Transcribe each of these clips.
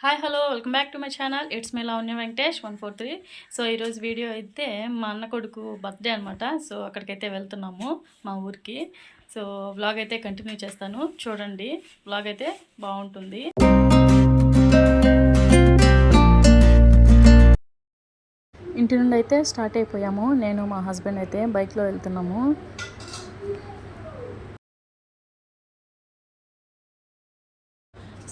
Hi hello welcome back to my channel. It's me Lavanya Venkatesh 143. So ఈరోజు video అయితే మా అన్న కొడుకు బర్త్డే అనమాట. సో అక్కడికైతే వెళ్తున్నాము మా ఊరికి. సో వ్లాగ్ అయితే కంటిన్యూ చేస్తాను, చూడండి. వ్లాగ్ అయితే బాగుంటుంది. ఇంటి నుండి అయితే స్టార్ట్ అయిపోయాము. నేను మా హస్బెండ్ అయితే బైక్లో వెళ్తున్నాము.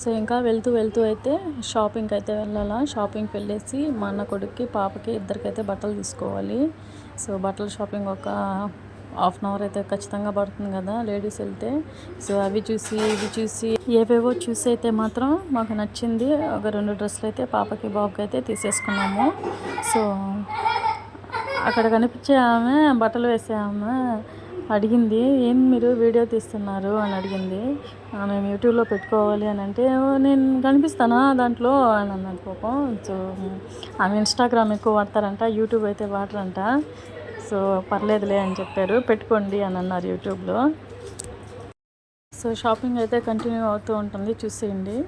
సో ఇంకా వెళ్తూ అయితే షాపింగ్కి అయితే వెళ్ళాలా. షాపింగ్కి వెళ్ళేసి మా అన్న కొడుక్కి పాపకి ఇద్దరికైతే బట్టలు తీసుకోవాలి. సో బట్టల షాపింగ్ ఒక హాఫ్ అన్ అవర్ అయితే ఖచ్చితంగా పడుతుంది కదా లేడీస్ వెళ్తే. సో అవి చూసి ఇవి చూసి ఏవేవో చూసి అయితే మాత్రం మాకు నచ్చింది ఒక 2 డ్రెస్సులు అయితే పాపకి బాబుకి అయితే తీసేసుకున్నాము. సో అక్కడ కనిపించే ఆమె బట్టలు వేసే ఆమె అడిగింది, ఏం మీరు వీడియో తీస్తున్నారు అని అడిగింది. మేము యూట్యూబ్లో పెట్టుకోవాలి అని అంటే, నేను కనిపిస్తానా దాంట్లో అని అన్నాను కోపం. సో ఆమె ఇన్స్టాగ్రామ్ ఎక్కువ వాడతారంట, యూట్యూబ్ అయితే వాడరంట. సో పర్లేదులే అని చెప్పారు, పెట్టుకోండి అని అన్నారు యూట్యూబ్లో. సో షాపింగ్ అయితే కంటిన్యూ అవుతూ ఉంటుంది, చూసేయండి.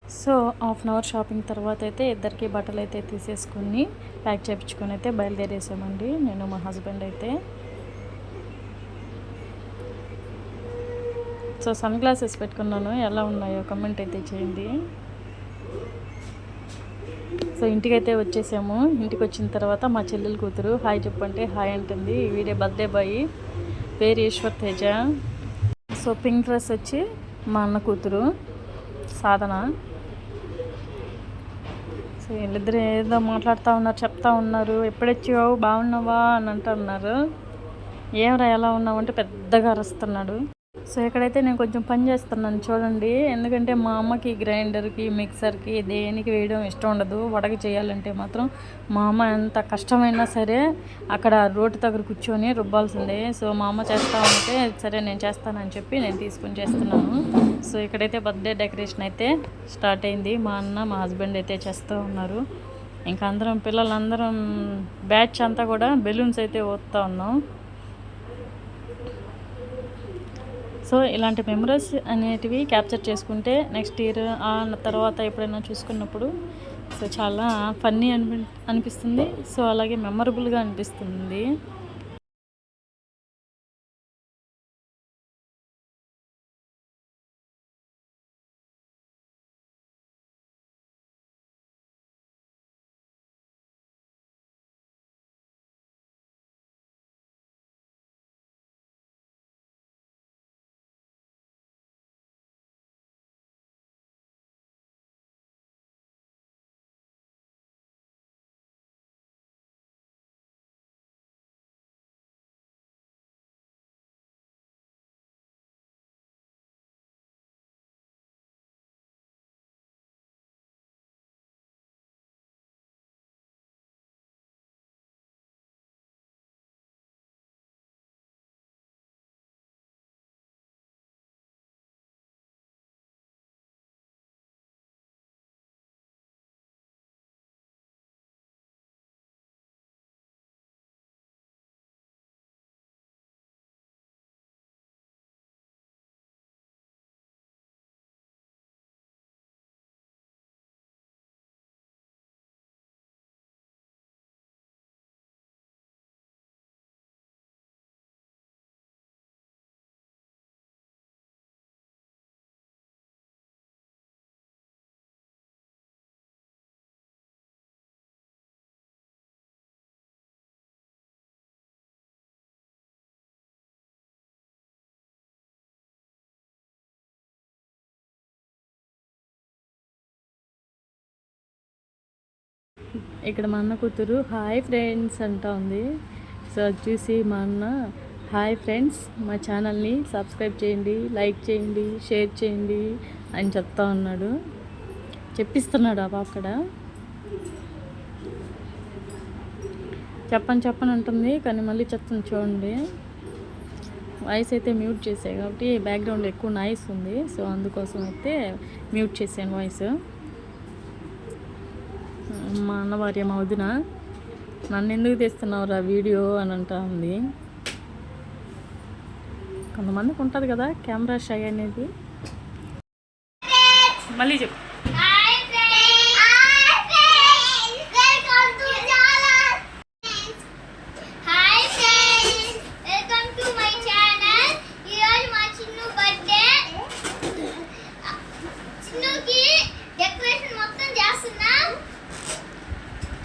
So half an hour shopping తర్వాత అయితే ఇద్దరికి బట్టలు అయితే తీసేసుకుని ప్యాక్ చేయించుకొని అయితే బయలుదేరేసామండి, నేను మా హస్బెండ్ అయితే. సో సన్ గ్లాసెస్ పెట్టుకున్నాను, ఎలా ఉన్నాయో కమెంట్ అయితే చేయండి. సో ఇంటికైతే వచ్చేసాము. ఇంటికి వచ్చిన తర్వాత మా చెల్లెలు కూతురు హాయ్ చెప్పంటే హాయ్ అంటుంది. వీడే బర్త్డే బాయ్, పేరు Eshwar Teja. So pink dress వచ్చి మా అన్న కూతురు సాధన. సో వీళ్ళిద్దరు ఏదో మాట్లాడుతూ ఉన్నారు, చెప్తా ఉన్నారు, ఎప్పుడొచ్చావు బాగున్నావా అని అంటున్నారు. ఏమరా ఎలా ఉన్నావు అంటే పెద్దగా అరుస్తున్నాడు. సో ఇక్కడైతే నేను కొంచెం పని చేస్తున్నాను చూడండి, ఎందుకంటే మా అమ్మకి గ్రైండర్కి మిక్సర్కి దేనికి వేయడం ఇష్టం ఉండదు. వడగ చేయాలంటే మాత్రం మా అమ్మ ఎంత కష్టమైనా సరే అక్కడ రోడ్డు దగ్గర కూర్చొని రుబ్బాల్సిందే. సో మా అమ్మ చేస్తూ ఉంటే సరే నేను చేస్తానని చెప్పి నేను తీసుకుని చేస్తున్నాను. సో ఇక్కడైతే బర్త్డే డెకరేషన్ అయితే స్టార్ట్ అయింది. మా అన్న మా హస్బెండ్ అయితే చేస్తూ ఉన్నారు. ఇంకా అందరం పిల్లలందరం బ్యాచ్ అంతా కూడా బెలూన్స్ అయితే ఊదుతూ ఉన్నాం. సో ఇలాంటి మెమరీస్ అనేటివి క్యాప్చర్ చేసుకుంటే నెక్స్ట్ ఇయర్ ఆ తర్వాత ఎప్పుడైనా చూసుకున్నప్పుడు సో చాలా ఫన్నీ అనిపిస్తుంది. సో అలాగే మెమరబుల్గా అనిపిస్తుంది. ఇక్కడ మా అన్న కూతురు హాయ్ ఫ్రెండ్స్ అంటా ఉంది. సో అది చూసి మా అన్న హాయ్ ఫ్రెండ్స్, మా ఛానల్ని సబ్స్క్రైబ్ చేయండి, లైక్ చేయండి, షేర్ చేయండి అని చెప్తా ఉన్నాడు. చెప్పిస్తున్నాడు ఆ పాప అక్కడ. చెప్పని అంటుంది కానీ మళ్ళీ చెప్తుంది చూడండి. వాయిస్ అయితే మ్యూట్ చేసాయి కాబట్టి బ్యాక్గ్రౌండ్లో ఎక్కువ నాయిస్ ఉంది. సో అందుకోసం అయితే మ్యూట్ చేశాను వాయిస్. మా అన్న భార్య మా వదిన నన్ను ఎందుకు తీస్తున్నావురా వీడియో అని అంటా ఉంది. కొంతమందికి ఉంటుంది కదా కెమెరా షై అనేది. మళ్ళీ చెప్పు.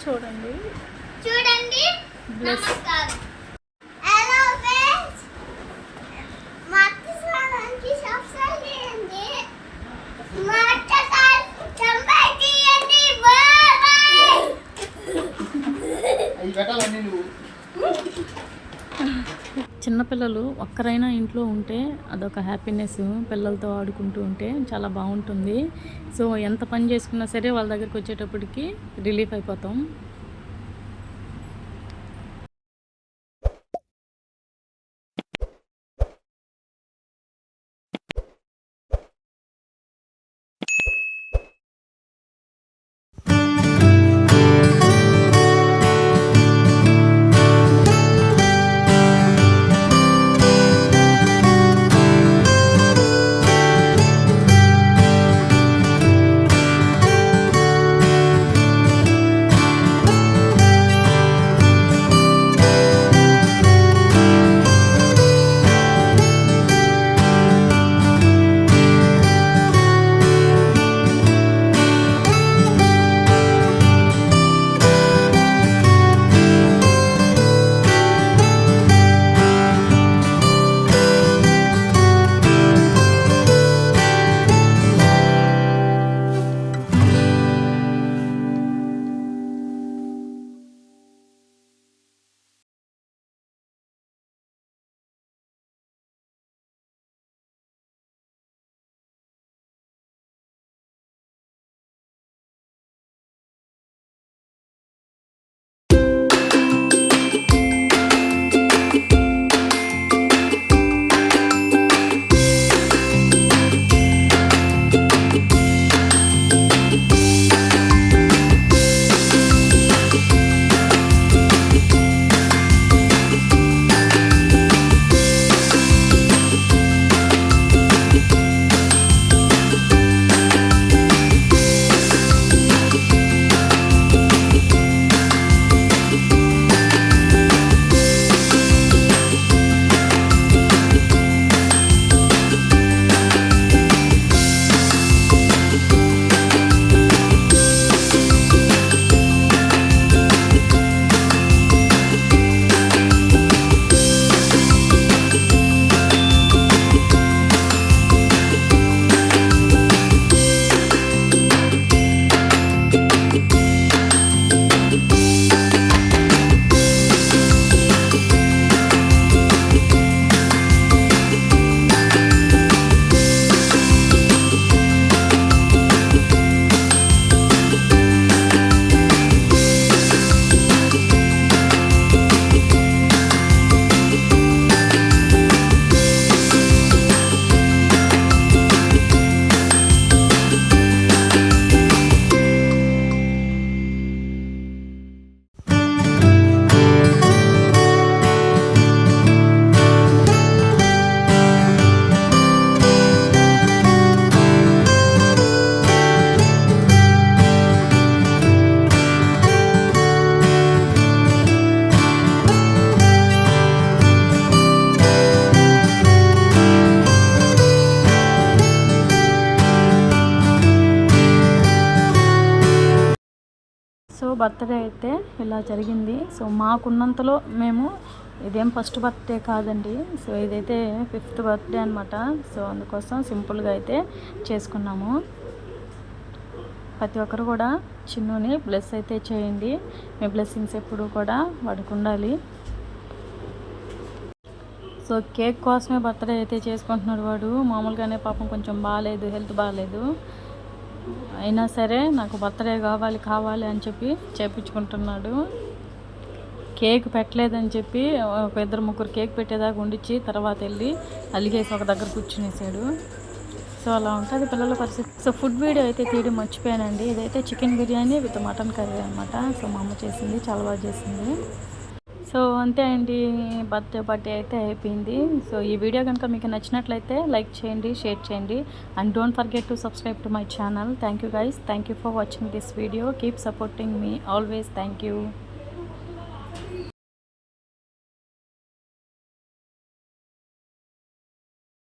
చూడండి చూడండి. నమస్కారం. చిన్నపిల్లలు ఒక్కరైనా ఇంట్లో ఉంటే అదొక హ్యాపీనెస్. పిల్లలతో ఆడుకుంటూ ఉంటే చాలా బాగుంటుంది. సో ఎంత పని చేసుకున్నా సరే వాళ్ళ దగ్గరికి వచ్చేటప్పటికి రిలీఫ్ అయిపోతాం. బర్త్డే అయితే ఇలా జరిగింది. సో మాకున్నంతలో మేము ఇదేం ఫస్ట్ బర్త్డే కాదండి. సో ఇదైతే 5th బర్త్డే అనమాట. సో అందుకోసం సింపుల్గా అయితే చేసుకున్నాము. ప్రతి ఒక్కరు కూడా చిన్నుని బ్లెస్ అయితే చేయండి. మీ బ్లెస్సింగ్స్ ఎప్పుడు కూడా వాడికి ఉండాలి. సో కేక్ కోసమే బర్త్డే అయితే చేసుకుంటున్నాడు వాడు. మామూలుగానే పాపం కొంచెం బాగాలేదు, హెల్త్ బాగాలేదు. అయినా సరే నాకు బర్త్డే కావాలి అని చెప్పి చేపించుకుంటున్నాడు. కేక్ పెట్టలేదని చెప్పి ఒక 2-3 కేక్ పెట్టేదాకా ఉండిచ్చి తర్వాత వెళ్ళి అలిగేసి ఒక దగ్గర కూర్చునేసాడు. సో అలా ఉంటుంది పిల్లల పరిస్థితి. సో ఫుడ్ వీడియో అయితే తీయడం మర్చిపోయానండి. ఇదైతే chicken biryani with mutton curry అనమాట. సో మా అమ్మ చేసింది, చాలా బాగా చేసింది. సో అంతే అండి, బర్త్డే అయితే అయిపోయింది. సో ఈ వీడియో కనుక మీకు నచ్చినట్లయితే లైక్ చేయండి, షేర్ చేయండి, and don't forget to subscribe to my channel. Thank you guys, thank you for watching this video. Keep supporting me always. Thank you.